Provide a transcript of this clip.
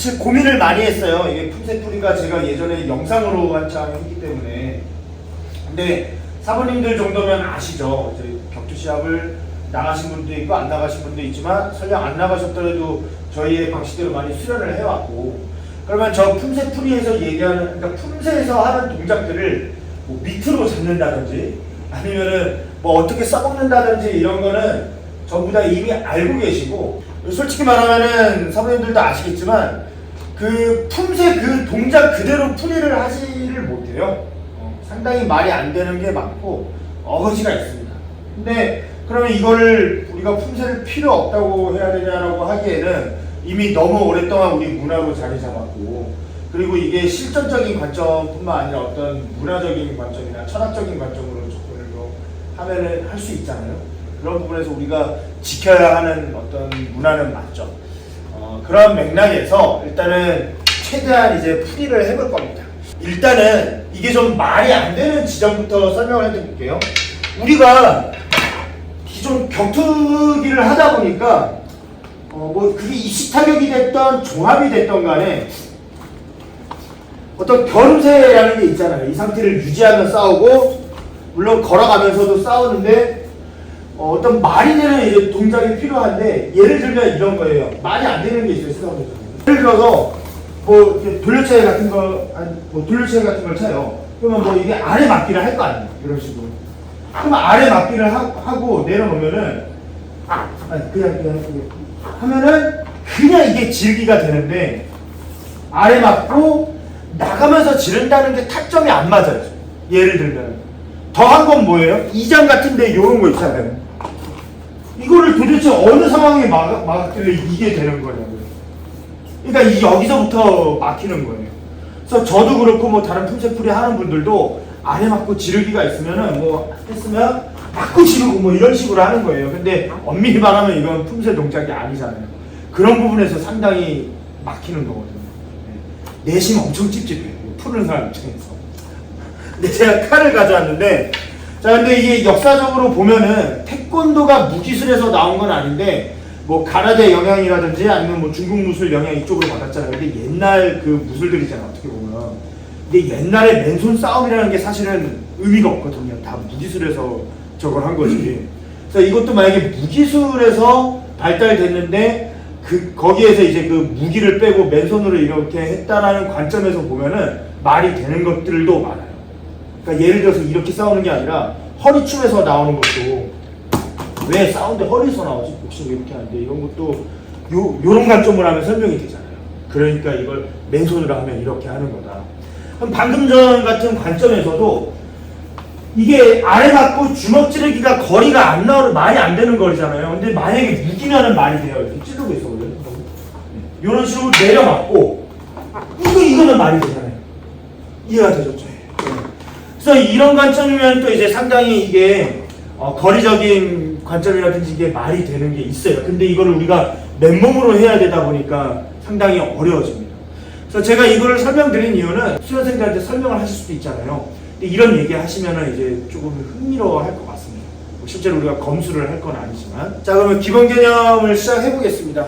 사실 고민을 많이 했어요. 이게 품새풀이가 제가 예전에 영상으로 한창 했기 때문에. 근데 사모님들 정도면 아시죠? 이제 격투 시합을 나가신 분도 있고 안 나가신 분도 있지만 설령 안 나가셨더라도 저희의 방식대로 많이 수련을 해왔고, 그러면 저 품새풀이에서 얘기하는, 그러니까 품새에서 하는 동작들을 뭐 밑으로 잡는다든지 아니면은 뭐 어떻게 써먹는다든지 이런 거는 전부 다 이미 알고 계시고, 솔직히 말하면은 사모님들도 아시겠지만 그 품새 그 동작 그대로 풀이를 하지를 못해요. 상당히 말이 안 되는 게 많고 어거지가 있습니다. 근데 그러면 이거를 우리가 품새를 필요 없다고 해야 되냐라고 하기에는 이미 너무 오랫동안 우리 문화로 자리 잡았고, 그리고 이게 실전적인 관점뿐만 아니라 어떤 문화적인 관점이나 철학적인 관점으로 접근을 하면은 할 수 있잖아요. 그런 부분에서 우리가 지켜야 하는 어떤 문화는 맞죠. 그런 맥락에서 일단은 최대한 이제 풀이를 해볼 겁니다. 일단은 이게 좀 말이 안 되는 지점부터 설명을 해드릴게요. 우리가 기존 격투기를 하다 보니까 뭐 그게 입식타격이 됐던 종합이 됐던 간에 어떤 겨루새라는 게 있잖아요. 이 상태를 유지하며 싸우고, 물론 걸어가면서도 싸우는데 어떤 말이 되는 이제 동작이 필요한데, 예를 들면 이런 거예요. 말이 안 되는 게 있어요. 시사원에서. 예를 들어서 뭐 이렇게 돌려차기 같은 거, 뭐 돌려차기 같은 걸 차요. 그러면 뭐 이게 아래 맞기를 할 거 아니에요. 이런 식으로. 그러면 아래 맞기를 하고 내려놓으면은 그냥 하면은 그냥 이게 질기가 되는데, 아래 맞고 나가면서 지른다는 게 타점이 안 맞아요. 예를 들면 더한 건 뭐예요? 이장 같은데 요런 거 있잖아요. 이거를 도대체 어느 상황에 막았길래 이게 되는 거냐고요. 그러니까 여기서부터 막히는 거예요. 그래서 저도 그렇고 뭐 다른 품새풀이 하는 분들도 아래 맞고 지르기가 있으면은 뭐 했으면 맞고 지르고 뭐 이런 식으로 하는 거예요. 근데 엄밀히 말하면 이건 품새 동작이 아니잖아요. 그런 부분에서 상당히 막히는 거거든요. 내심 엄청 찝찝해요. 푸는 사람 입장에서. 근데 제가 칼을 가져왔는데, 자, 근데 이게 역사적으로 보면은 태권도가 무기술에서 나온 건 아닌데, 뭐 가나다의 영향이라든지 아니면 뭐 중국 무술 영향 이쪽으로 받았잖아요. 근데 옛날 그 무술들이잖아요. 어떻게 보면. 근데 옛날에 맨손 싸움이라는 게 사실은 의미가 없거든요. 다 무기술에서 저걸 한 거지. 그래서 이것도 만약에 무기술에서 발달됐는데 거기에서 이제 그 무기를 빼고 맨손으로 이렇게 했다라는 관점에서 보면은 말이 되는 것들도 많아요. 그러니까 예를 들어서 이렇게 싸우는 게 아니라 허리춤에서 나오는 것도, 왜 싸우는데 허리에서 나오지? 복싱 이렇게 하는데 이런 것도 요런 관점으로 하면 설명이 되잖아요. 그러니까 이걸 맨손으로 하면 이렇게 하는 거다. 그럼 방금 전 같은 관점에서도 이게 아래 맞고 주먹 찌르기가 거리가 말이 안 되는 거리잖아요. 근데 만약에 무기면은 말이 돼요. 이렇게 찌르고 있어. 이런 식으로 내려 맞고, 이거는 말이 되잖아요. 이해가 되죠? 그래서 이런 관점이면 또 이제 상당히 이게 거리적인 관점이라든지 이게 말이 되는 게 있어요. 근데 이거를 우리가 맨몸으로 해야 되다 보니까 상당히 어려워집니다. 그래서 제가 이거를 설명드린 이유는 수련생들한테 설명을 하실 수도 있잖아요. 근데 이런 얘기 하시면은 이제 조금 흥미로워 할 것 같습니다. 실제로 우리가 검수를 할 건 아니지만. 자, 그러면 기본 개념을 시작해 보겠습니다.